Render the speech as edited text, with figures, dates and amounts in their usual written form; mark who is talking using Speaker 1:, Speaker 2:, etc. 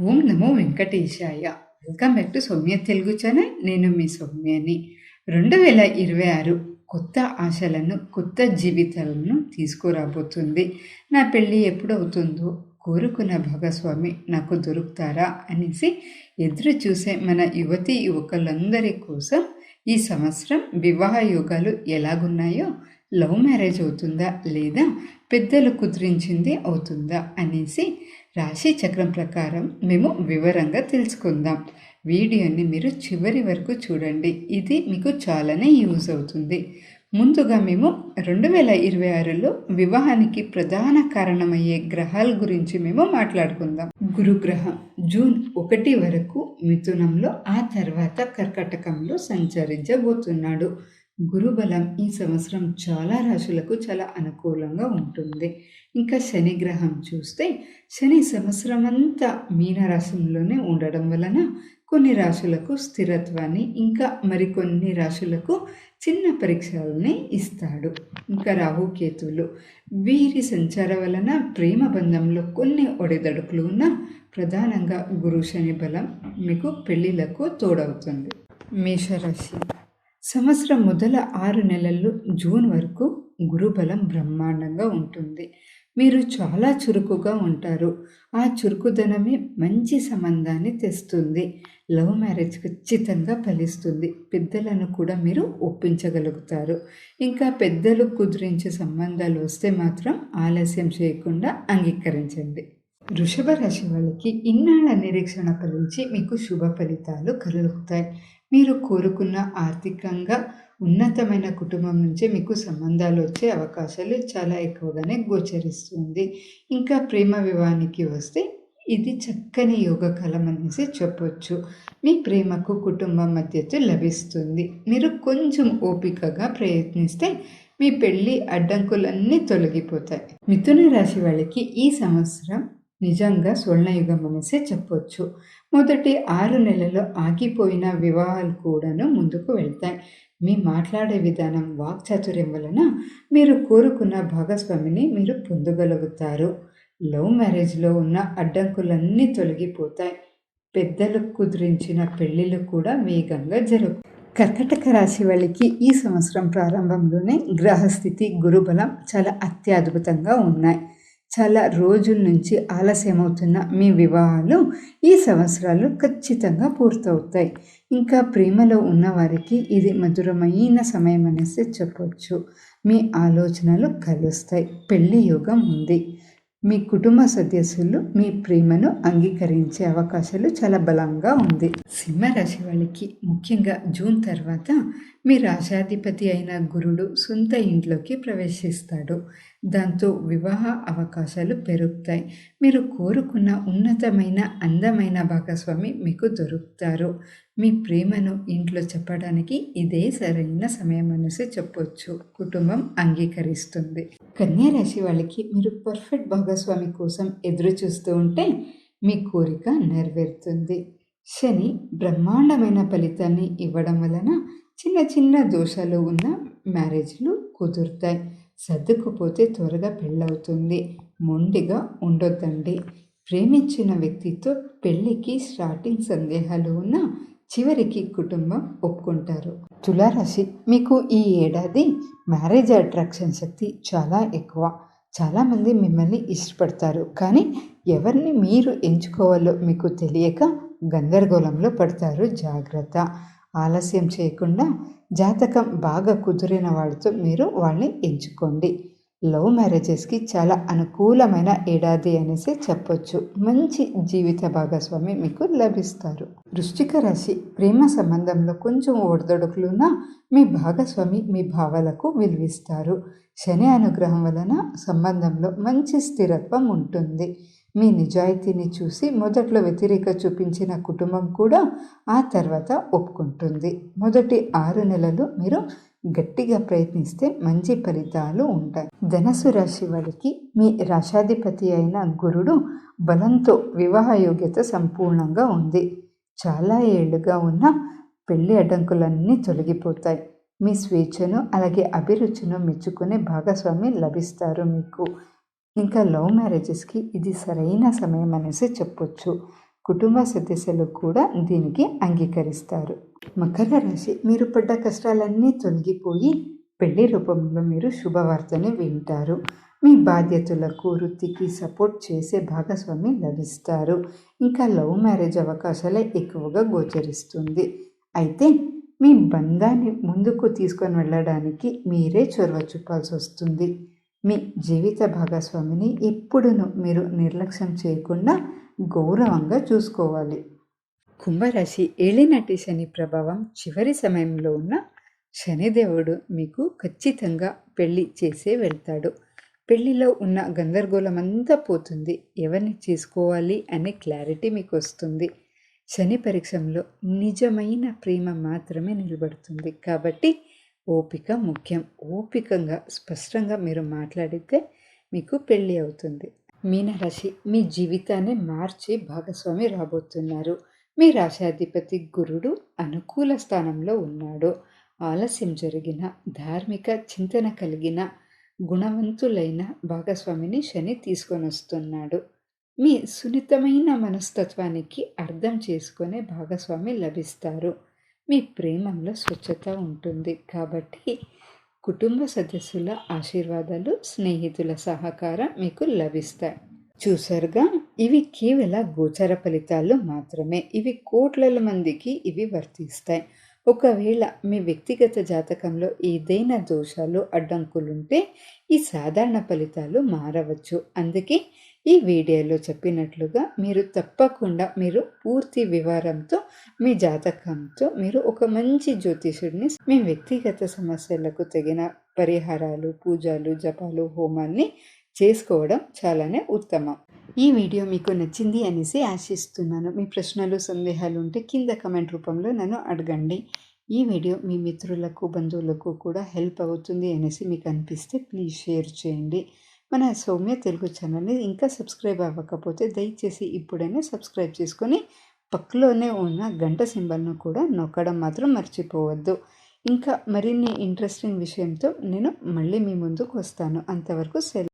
Speaker 1: Om Namo Venkatesaya. Welcome back to Soumya Telugu channel. నేను మీ సౌమ్యని. 2026 కొత్త ఆశలను, కొత్త జీవితాలను తీసుకురాబోతుంది. నా పెళ్ళి ఎప్పుడవుతుందో, కోరుకున్న భాగస్వామి నాకు దొరుకుతారా అనేసి ఎదురు చూసే మన యువతీ యువకులందరి కోసం ఈ సంవత్సరం వివాహ యోగాలు ఎలాగున్నాయో, లవ్ మ్యారేజ్ అవుతుందా లేదా పెద్దలు కుదిరించింది అవుతుందా అనేసి రాశి చక్రం ప్రకారం మేము వివరంగా తెలుసుకుందాం. వీడియోని మీరు చివరి వరకు చూడండి, ఇది మీకు చాలానే యూజ్ అవుతుంది. ముందుగా మేము 2026లో వివాహానికి ప్రధాన కారణమయ్యే గ్రహాల గురించి మేము మాట్లాడుకుందాం. గురుగ్రహం జూన్ 1 వరకు మిథునంలో, ఆ తర్వాత కర్కాటకంలో సంచరించబోతున్నాడు. గురుబలం ఈ సంవత్సరం చాలా రాశులకు చాలా అనుకూలంగా ఉంటుంది. ఇంకా శని గ్రహం చూస్తే, శని సంవత్సరం అంతా మీనరాశిలోనే ఉండడం వలన కొన్ని రాశులకు స్థిరత్వాన్ని, ఇంకా మరికొన్ని రాశులకు చిన్న పరీక్షలని ఇస్తాడు. ఇంకా రాహుకేతువులు వీరి సంచారం వలన ప్రేమ బంధంలో కొన్ని ఒడిదడుకులు ఉన్న ప్రధానంగా గురు శని బలం మీకు పెళ్ళిళ్ళకు తోడవుతుంది. మేషరాశి సంవత్సరం మొదల 6 నెలల్లో జూన్ వరకు గురుబలం బ్రహ్మాండంగా ఉంటుంది. మీరు చాలా చురుకుగా ఉంటారు. ఆ చురుకుదనమే మంచి సంబంధాన్ని తెస్తుంది. లవ్ మ్యారేజ్ ఖచ్చితంగా ఫలిస్తుంది. పెద్దలను కూడా మీరు ఒప్పించగలుగుతారు. ఇంకా పెద్దలు కుదిరించే సంబంధాలు వస్తే మాత్రం ఆలస్యం చేయకుండా అంగీకరించండి. వృషభ రాశి వాళ్ళకి ఇన్నాళ్ళ నిరీక్షణ ఫలించి మీకు శుభ ఫలితాలు కలుగుతాయి. మీరు కోరుకున్న ఆర్థికంగా ఉన్నతమైన కుటుంబం నుంచే మీకు సంబంధాలు వచ్చే అవకాశాలు చాలా ఎక్కువగానే గోచరిస్తుంది. ఇంకా ప్రేమ వివాహానికి వస్తే ఇది చక్కని యోగకాలం అనేసి చెప్పొచ్చు. మీ ప్రేమకు కుటుంబం మద్దతు లభిస్తుంది. మీరు కొంచెం ఓపికగా ప్రయత్నిస్తే మీ పెళ్ళి అడ్డంకులన్నీ తొలగిపోతాయి. మిథున రాశి వాళ్ళకి ఈ సంవత్సరం నిజంగా స్వర్ణయుగం అనేసి చెప్పొచ్చు. మొదటి 6 నెలల్లో ఆగిపోయిన వివాహాలు కూడాను ముందుకు వెళ్తాయి. మీ మాట్లాడే విధానం, వాక్చాతుర్యం వలన మీరు కోరుకున్న భాగస్వామిని మీరు పొందగలుగుతారు. లవ్ మ్యారేజ్లో ఉన్న అడ్డంకులన్నీ తొలగిపోతాయి. పెద్దలు కుదిరించిన పెళ్ళిళ్ళు కూడా వేగంగా జరుగుతాయి. కర్కాటక రాశి వాళ్ళకి ఈ సంవత్సరం ప్రారంభంలోనే గ్రహస్థితి, గురుబలం చాలా అత్యద్భుతంగా ఉన్నాయి. చాలా రోజుల నుంచి ఆలస్యమవుతున్న మీ వివాహాలు ఈ సంవత్సరాలు ఖచ్చితంగా పూర్తవుతాయి. ఇంకా ప్రేమలో ఉన్నవారికి ఇది మధురమైన సమయం అనేసి చెప్పవచ్చు. మీ ఆలోచనలు కలుస్తాయి. పెళ్లి యోగం ఉంది. మీ కుటుంబ సదస్సులు మీ ప్రేమను అంగీకరించే అవకాశాలు చాలా బలంగా ఉంది. సింహరాశి వాళ్ళకి ముఖ్యంగా జూన్ తర్వాత మీ రాశాధిపతి అయిన గురుడు సొంత ఇంట్లోకి ప్రవేశిస్తాడు. దాంతో వివాహ అవకాశాలు పెరుగుతాయి. మీరు కోరుకున్న ఉన్నతమైన అందమైన భాగస్వామి మీకు దొరుకుతారు. మీ ప్రేమను ఇంట్లో చెప్పడానికి ఇదే సరైన సమయం అనేసి చెప్పొచ్చు. కుటుంబం అంగీకరిస్తుంది. కన్యా రాశి వాళ్ళకి మీరు పర్ఫెక్ట్ భాగస్వామి కోసం ఎదురు చూస్తూ ఉంటే మీ కోరిక నెరవేరుతుంది. శని బ్రహ్మాండమైన ఫలితాన్ని ఇవ్వడం వలన చిన్న చిన్న దోషాలు ఉన్న మ్యారేజ్లు కుదురుతాయి. సర్దుకుపోతే త్వరగా పెళ్ళవుతుంది. మొండిగా ఉండొద్దండి. ప్రేమించిన వ్యక్తితో పెళ్ళికి స్టార్టింగ్ సందేహాలు ఉన్న చివరికి కుటుంబం ఒప్పుకుంటారు. తులారాశి మీకు ఈ ఏడాది మ్యారేజ్ అట్రాక్షన్ శక్తి చాలా ఎక్కువ. చాలామంది మిమ్మల్ని ఇష్టపడతారు, కానీ ఎవరిని మీరు ఎంచుకోవాలో మీకు తెలియక గందరగోళంలో పడతారు. జాగ్రత్త. ఆలస్యం చేయకుండా జాతకం బాగా కుదిరిన వాడితో మీరు వాళ్ళని ఎంచుకోండి. లవ్ మ్యారేజెస్కి చాలా అనుకూలమైన ఏడాది అనేసి చెప్పొచ్చు. మంచి జీవిత భాగస్వామి మీకు లభిస్తారు. వృశ్చిక రాశి ప్రేమ సంబంధంలో కొంచెం ఒడిదొడుకులున్నా మీ భాగస్వామి మీ భావాలకు విలువిస్తారు. శని అనుగ్రహం వలన సంబంధంలో మంచి స్థిరత్వం ఉంటుంది. మీ నిజాయితీని చూసి మొదట్లో వ్యతిరేక చూపించిన కుటుంబం కూడా ఆ తర్వాత ఒప్పుకుంటుంది. మొదటి 6 నెలలు మీరు గట్టిగా ప్రయత్నిస్తే మంచి ఫలితాలు ఉంటాయి. ధనుసు రాశి వారికి మీ రాశాధిపతి అయిన గురుడు బలంతో వివాహ యోగ్యత సంపూర్ణంగా ఉంది. చాలా ఏళ్ళుగా ఉన్న పెళ్లి అడ్డంకులన్నీ తొలగిపోతాయి. మీ స్వేచ్ఛను అలాగే అభిరుచిను మెచ్చుకునే భాగస్వామి లభిస్తారు మీకు. ఇంకా లవ్ మ్యారేజెస్కి ఇది సరైన సమయం అనేసి చెప్పొచ్చు. కుటుంబ సదస్సులు కూడా దీనికి అంగీకరిస్తారు. మకర రాశి, మీరు పడ్డ కష్టాలన్నీ తొలగిపోయి పెళ్లి రూపంలో మీరు శుభవార్తని వింటారు. మీ బాధ్యతలకు, వృత్తికి సపోర్ట్ చేసే భాగస్వామి లభిస్తారు. ఇంకా లవ్ మ్యారేజ్ అవకాశాలే ఎక్కువగా గోచరిస్తుంది. అయితే మీ బంధాన్ని ముందుకు తీసుకొని వెళ్ళడానికి మీరే చొరవ చూపాల్సి వస్తుంది. మీ జీవిత భాగస్వామిని ఎప్పుడునూ మీరు నిర్లక్ష్యం చేయకుండా గౌరవంగా చూసుకోవాలి. కుంభరాశి, ఏలినాటి శని ప్రభావం చివరి సమయంలో ఉన్న శనిదేవుడు మీకు ఖచ్చితంగా పెళ్లి చేసే వెళ్తాడు. పెళ్లిలో ఉన్న గందరగోళం అంతా పోతుంది. ఎవరిని చేసుకోవాలి అనే క్లారిటీ మీకు వస్తుంది. శని పరీక్షంలో నిజమైన ప్రేమ మాత్రమే నిలబడుతుంది. కాబట్టి ఓపిక ముఖ్యం. ఓపికంగా స్పష్టంగా మీరు మాట్లాడితే మీకు పెళ్ళి అవుతుంది. మీనరాశి, మీ జీవితాన్ని మార్చి భాగస్వామి రాబోతున్నారు. మీ రాశాధిపతి గురుడు అనుకూల స్థానంలో ఉన్నాడు. ఆలస్యం జరిగిన, ధార్మిక చింతన కలిగిన, గుణవంతులైన భాగస్వామిని శని తీసుకొని వస్తున్నాడు. మీ సున్నితమైన మనస్తత్వానికి అర్థం చేసుకునే భాగస్వామి లభిస్తారు. మీ ప్రేమంలో స్వచ్ఛత ఉంటుంది. కాబట్టి కుటుంబ సదస్సుల ఆశీర్వాదాలు, స్నేహితుల సహకారం మీకు లభిస్తాయి. చూసారుగా, ఇవి కేవల గోచర ఫలితాలు మాత్రమే. ఇవి కోట్ల మందికి ఇవి వర్తిస్తాయి. ఒకవేళ మీ వ్యక్తిగత జాతకంలో ఏదైనా దోషాలు, అడ్డంకులుంటే ఈ సాధారణ ఫలితాలు మారవచ్చు. అందుకే ఈ వీడియోలో చెప్పినట్లుగా మీరు తప్పకుండా పూర్తి వివరంతో మీ జాతకంతో మీరు ఒక మంచి జ్యోతిషుడిని మీ వ్యక్తిగత సమస్యలకు తగిన పరిహారాలు, పూజలు, జపాలు, హోమాల్ని చేసుకోవడం చాలానే ఉత్తమం. ఈ వీడియో మీకు నచ్చింది అనేసి ఆశిస్తున్నాను. మీ ప్రశ్నలు, సందేహాలు ఉంటే కింద కమెంట్ రూపంలో నన్ను అడగండి. ఈ వీడియో మీ మిత్రులకు, బంధువులకు కూడా హెల్ప్ అవుతుంది అనేసి మీకు అనిపిస్తే ప్లీజ్ షేర్ చేయండి. మన సౌమ్య తెలుగు ఛానల్ని ఇంకా సబ్స్క్రైబ్ అవ్వకపోతే దయచేసి ఇప్పుడైనా సబ్స్క్రైబ్ చేసుకొని పక్కలోనే ఉన్న గంట సింబల్ను కూడా నొక్కడం మాత్రం మర్చిపోవద్దు. ఇంకా మరిన్ని ఇంట్రెస్టింగ్ విషయంతో నేను మళ్ళీ మీ ముందుకు వస్తాను. అంతవరకు